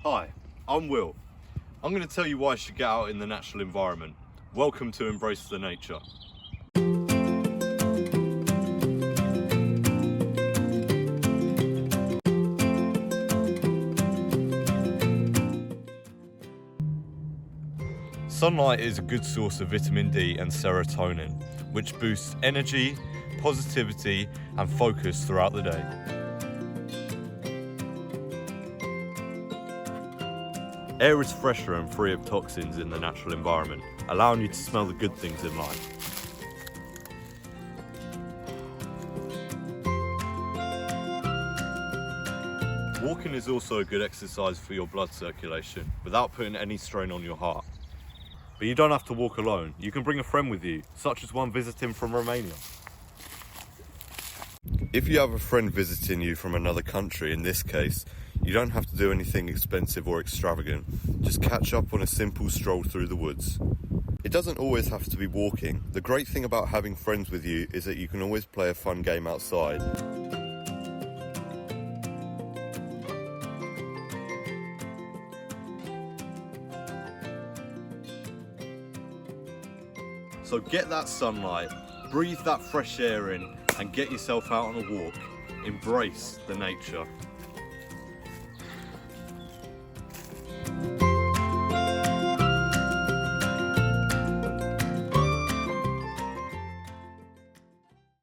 Hi, I'm Will. I'm going to tell you why you should get out in the natural environment. Welcome to Embrace the Nature. Sunlight is a good source of vitamin D and serotonin, which boosts energy, positivity and focus throughout the day. Air is fresher and free of toxins in the natural environment, allowing you to smell the good things in life. Walking is also a good exercise for your blood circulation without putting any strain on your heart. But you don't have to walk alone. You can bring a friend with you, such as one visiting from Romania. If you have a friend visiting you from another country, in this case, you don't have to do anything expensive or extravagant. Just catch up on a simple stroll through the woods. It doesn't always have to be walking. The great thing about having friends with you is that you can always play a fun game outside. So get that sunlight, breathe that fresh air in, and get yourself out on a walk. Embrace the nature.